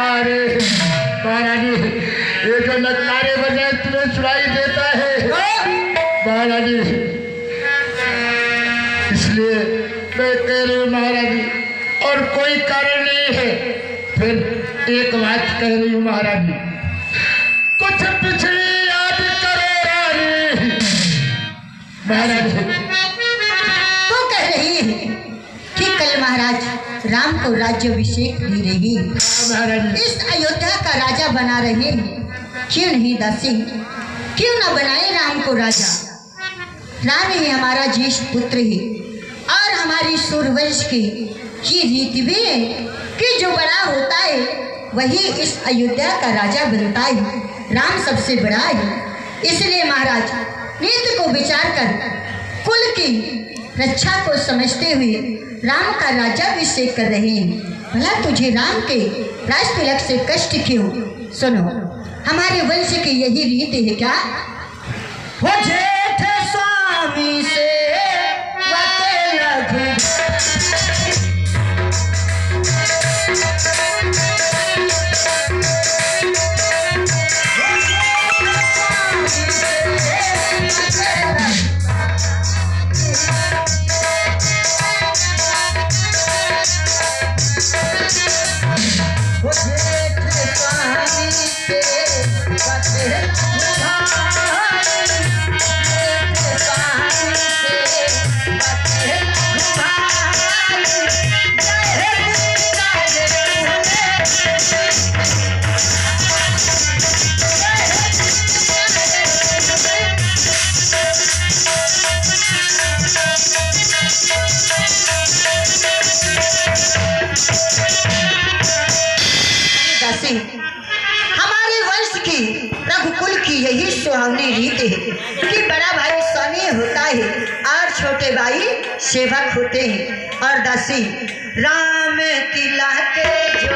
नकारे महारानी, ये जो नकारे बजाए तुम्हें सुनाई देता है महारानी, इसलिए मैं कह रही हूँ महारानी, और कोई कारण नहीं है। फिर एक बात कह रही हूँ महारानी, कुछ पिछड़ी याद करो रानी महारानी। तो कह रही है कि कल महाराज राम को राज्याभिषेक दे रही है, इस अयोध्या का राजा बना रहे हैं। क्यों नहीं दासी, क्यों न बनाए राम को राजा। राम ही हमारा ज्येष्ठ पुत्र है और हमारी सूर्यवंश की ये रीति भी है कि जो बड़ा होता है वही इस अयोध्या का राजा बनता है। राम सबसे बड़ा है, इसलिए महाराज नीति को विचार कर कुल की रक्षा को समझते हुए राम का राज्याभिषेक कर रहे हैं। भला तुझे राम के राज तिलक से कष्ट क्यों? सुनो, हमारे वंश की यही रीति है क्या? वो जेठ स्वामी से हमारे वंश की रघुकुल की यही सुहावनी रीति है कि बड़ा भाई स्वामी होता है और छोटे भाई सेवक होते हैं। और दासी राम किला के जो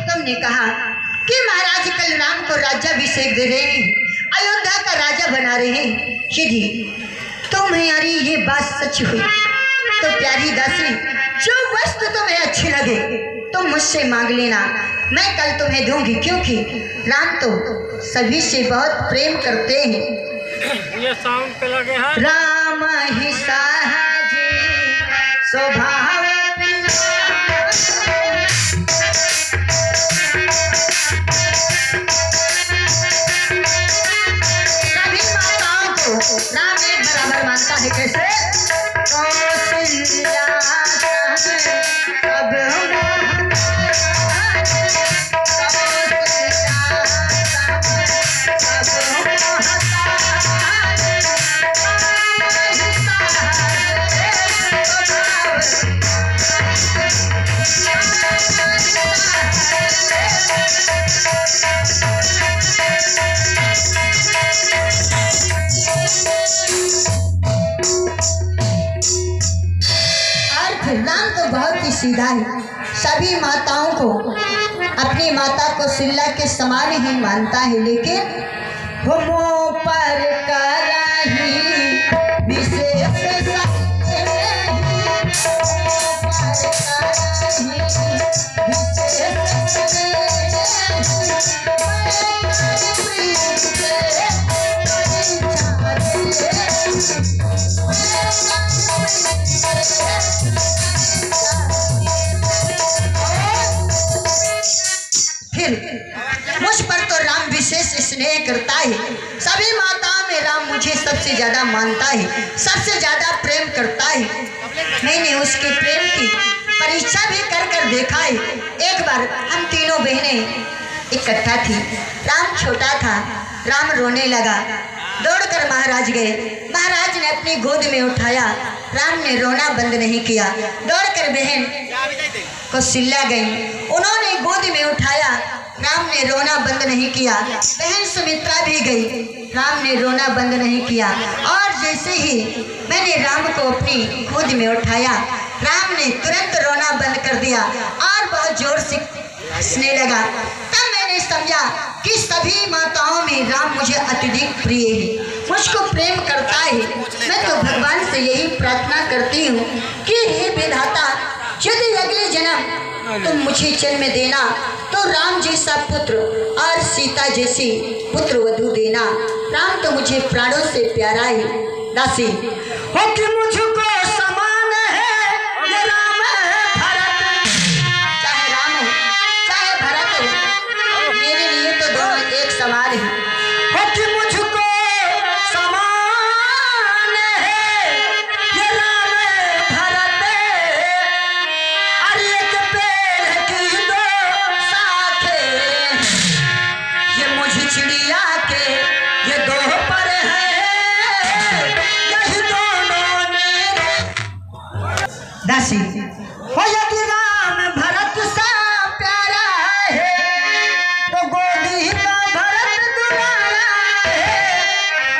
तुमने कहा कि महाराज कल राम को राज्याभिषेक दे रहे हैं, अयोध्या का राजा बना रहे हैं। यदि तुम्हारी ये बात सच हुई तो प्यारी दासी, जो वस्तु तुम्हें अच्छी लगे तुम मुझसे मांग लेना, मैं कल तुम्हें दूंगी। क्योंकि राम तो सभी से बहुत प्रेम करते हैं। ये साउंड पे लगे हैं। राम ही साहजी स्वभाव सभी माताओं को राम एक बराबर मानता है। कैसे? कौशल्या अब राम तो बहुत ही सीधा है, सभी माताओं को अपनी माता को सिल्ला के समान ही मानता है। लेकिन वो मुँह पर कराही विशेष मुझ पर तो राम विशेष स्नेह करता है। सभी माताओं में राम मुझे सबसे ज्यादा मानता है, सबसे ज्यादा प्रेम करता है। मैंने उसके प्रेम की परीक्षा भी कर कर देखा है। एक बार हम तीनों बहनें इकट्ठा थी। राम छोटा था, राम रोने लगा, दौड़कर महाराज गए। महाराज ने अपनी गोद में उठाया, राम ने रोना बंद नहीं किया। दौड़कर बहन कौशल्या गई, उन्होंने गोद में उठाया, राम राम ने रोना बंद नहीं किया। बहन सुमित्रा भी गई, राम ने रोना बंद नहीं किया। और जैसे ही मैंने राम को अपनी गोद में उठाया, राम ने तुरंत रोना बंद कर दिया और बहुत जोर से हंसने लगा। तब मैंने समझा कि सभी माताओं में राम मुझे अत्यधिक प्रिय है, मुझको प्रेम करता है। मैं तो भगवान से यही प्रार्थना करती हूँ कि हे विधाता, यदि अगले जन्म तुम मुझे जन्म देना तो राम जैसा पुत्र और सीता जैसी पुत्र वधू देना। राम तो मुझे प्राणों से प्यारा है। दासी हो कि मुझको समान है ये राम है भरत, चाहे राम हो चाहे भरत हो, मेरे लिए तो दोनों एक समान है। हो कि मुझको समान है ये राम है भरत, और एक पेड़ की दो शाखें, ये मुझ चिड़िया के ये दो पर है, यही दोनों मेरे। दासी हो यदि राम भरत सा प्यारा है तो गोदी का भरत दुलारा है,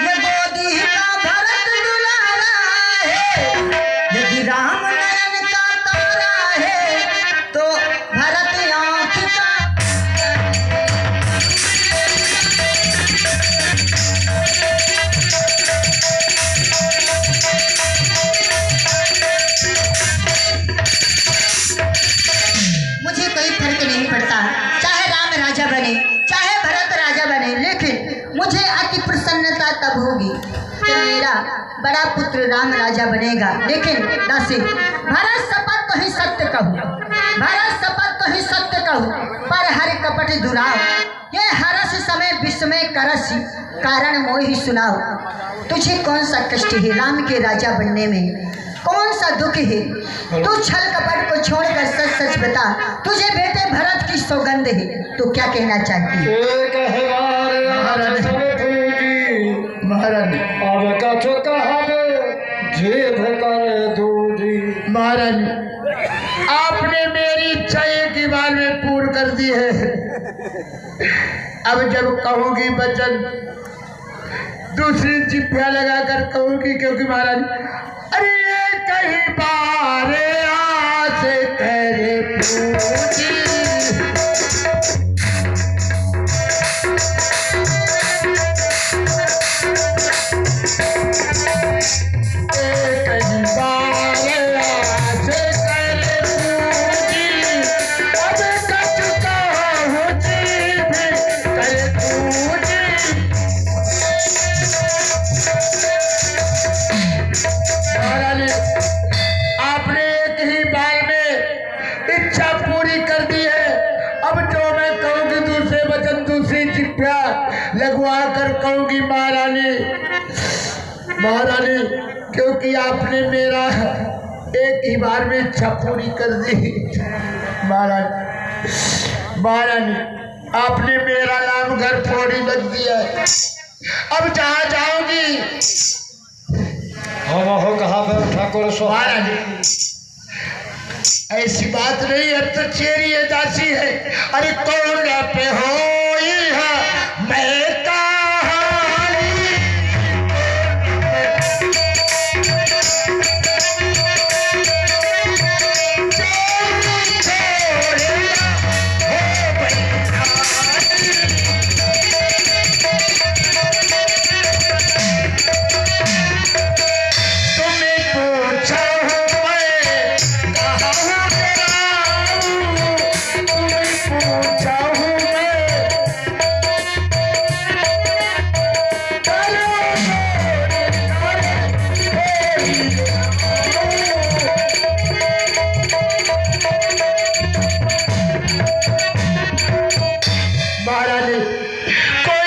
ये गोदी का भरत दुलारा है। यदि राम नयन का तारा है तो भरत आँख का। मुझे कोई फर्क नहीं पड़ता, चाहे राम राजा बने चाहे भरत राजा बने, लेकिन मुझे अति प्रसन्नता तब होगी कि मेरा बड़ा पुत्र राम राजा बनेगा। लेकिन दासी, भरत शपथ तो ही सत्य कहूँ, भरत शपथ तो ही सत्य कहूँ, पर हर कपट दुराव, ये हरस समय विस्मय करस कारण मोहि सुनाओ। तुझे कौन सा कष्ट है राम के राजा बनने में, कौन सा दुख है? तू छल कपट को छोड़कर सच सच बता, तुझे बेटे भरत की सौगंध है, तू क्या कहना चाहती है? महारानी महारानी, आपने मेरी इच्छा एक ही बार में पूर्ण कर दी है। अब जब कहूँगी वचन दूसरी चिप्पिया लगाकर कहूँगी, क्योंकि महारानी अरे ये कहीं बार आस तेरे पूजी, कहीं बार आस तेरे पूजी, अब कचुका हो जी तेरे पूजी। महारानी, आपने एक ही बार में इच्छा पूरी कर दी है। अब जो मैं कहूँगी दूसरे वचन दूसरी चिट्ठिया लगवा कर कहूँगी महारानी। महारानी, क्योंकि आपने मेरा एक ही बार में इच्छा पूरी कर दी। महारानी महारानी, आपने मेरा नाम घर फोड़ी लग दिया है। अब जहाँ जाऊंगी हो कहा ठाकुर महारानी, ऐसी बात नहीं, अब तो चेरी है दासी है। अरे कौन पे हो मैं कहानी, तुम्हें पूछा हूँ मैं कहाँ हूँ तेरा, तुम्हें पूछा हूँ मैं महारानी, कोई